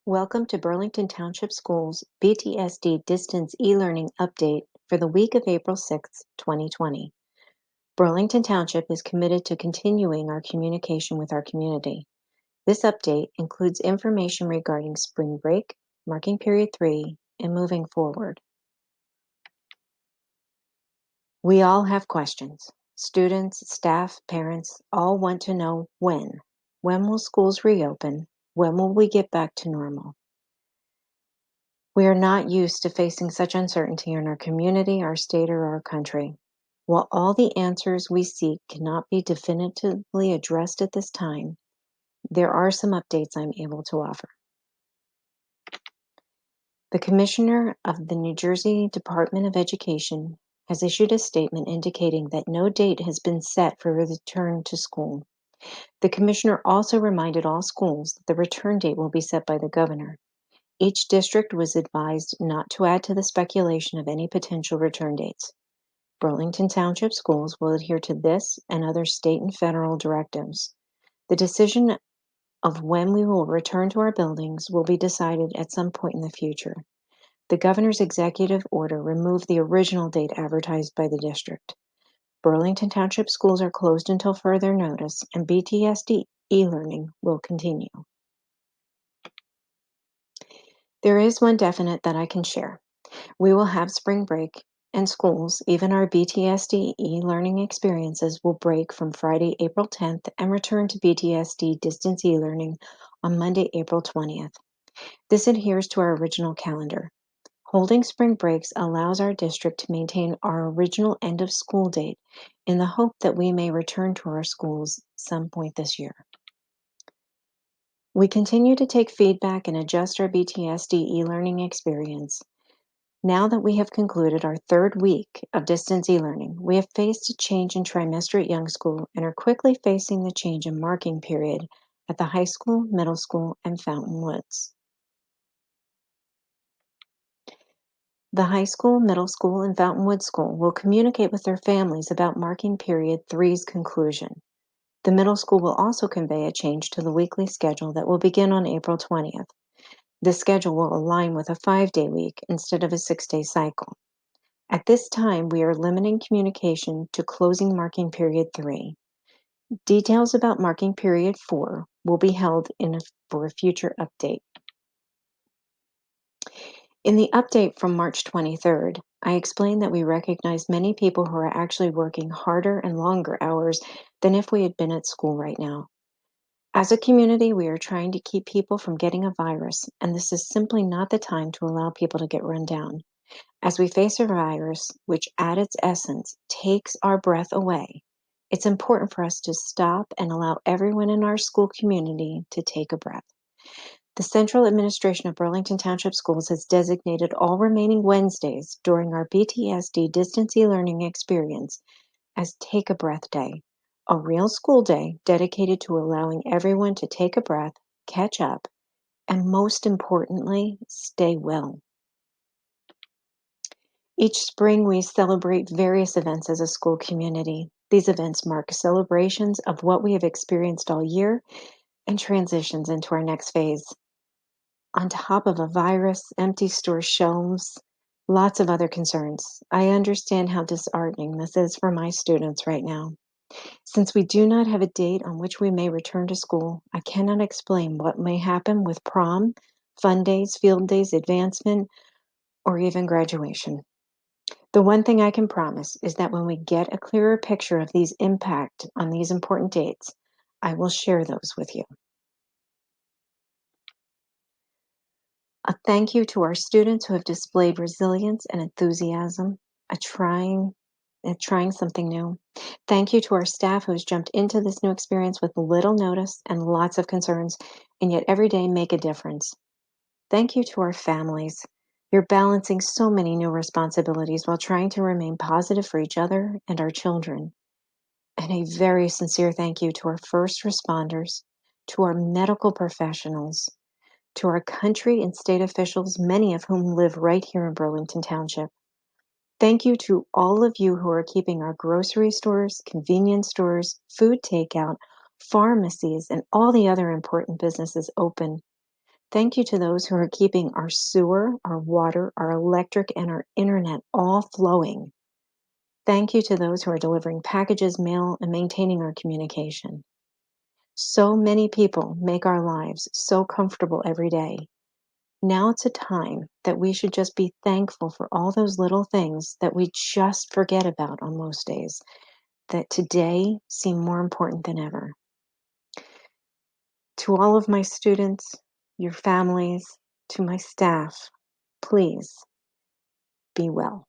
Welcome to Burlington Township Schools BTSD Distance e-learning update for the week of April 6, 2020. Burlington Township is committed to continuing our communication with our community. This update includes information regarding spring break, marking period 3, and moving forward. We all have questions. Students, staff, parents all want to know when. When will schools reopen? When will we get back to normal? We are not used to facing such uncertainty in our community, our state, or our country. While all the answers we seek cannot be definitively addressed at this time, there are some updates I'm able to offer. The Commissioner of the New Jersey Department of Education has issued a statement indicating that no date has been set for return to school. The Commissioner also reminded all schools that the return date will be set by the Governor. Each district was advised not to add to the speculation of any potential return dates. Burlington Township Schools will adhere to this and other state and federal directives. The decision of when we will return to our buildings will be decided at some point in the future. The Governor's executive order removed the original date advertised by the district. Burlington Township Schools are closed until further notice, and BTSD e-learning will continue. There is one definite that I can share. We will have spring break, and schools, even our BTSD e-learning experiences, will break from Friday, April 10th and return to BTSD distance e-learning on Monday, April 20th. This adheres to our original calendar. Holding spring breaks allows our district to maintain our original end of school date in the hope that we may return to our schools some point this year. We continue to take feedback and adjust our BTSD e-learning experience. Now that we have concluded our third week of distance e-learning, we have faced a change in trimester at Young School and are quickly facing the change in marking period at the high school, middle school, and Fountain Woods. The high school, middle school, and Fountain Woods School will communicate with their families about marking period 3's conclusion. The middle school will also convey a change to the weekly schedule that will begin on April 20th. This schedule will align with a 5-day week instead of a 6-day cycle. At this time, we are limiting communication to closing marking period 3. Details about marking period 4 will be held for a future update. In the update from March 23rd, I explained that we recognize many people who are actually working harder and longer hours than if we had been at school right now. As a community, we are trying to keep people from getting a virus, and this is simply not the time to allow people to get run down. As we face a virus, which at its essence takes our breath away, it's important for us to stop and allow everyone in our school community to take a breath. The Central Administration of Burlington Township Schools has designated all remaining Wednesdays during our BTSD distance e-learning experience as Take a Breath Day, a real school day dedicated to allowing everyone to take a breath, catch up, and most importantly, stay well. Each spring, we celebrate various events as a school community. These events mark celebrations of what we have experienced all year and transitions into our next phase. On top of a virus, empty store shelves, lots of other concerns, I understand how disheartening this is for my students right now. Since we do not have a date on which we may return to school, I cannot explain what may happen with prom, fun days, field days, advancement, or even graduation. The one thing I can promise is that when we get a clearer picture of these impact on these important dates, I will share those with you. A thank you to our students who have displayed resilience and enthusiasm, trying something new. Thank you to our staff who has jumped into this new experience with little notice and lots of concerns, and yet every day make a difference. Thank you to our families. You're balancing so many new responsibilities while trying to remain positive for each other and our children. And a very sincere thank you to our first responders, to our medical professionals, to our country and state officials, many of whom live right here in Burlington Township. Thank you to all of you who are keeping our grocery stores, convenience stores, food takeout, pharmacies, and all the other important businesses open. Thank you to those who are keeping our sewer, our water, our electric, and our internet all flowing. Thank you to those who are delivering packages, mail, and maintaining our communication. So many people make our lives so comfortable every day. Now it's a time that we should just be thankful for all those little things that we just forget about on most days, that today seem more important than ever. To all of my students, your families, to my staff, please be well.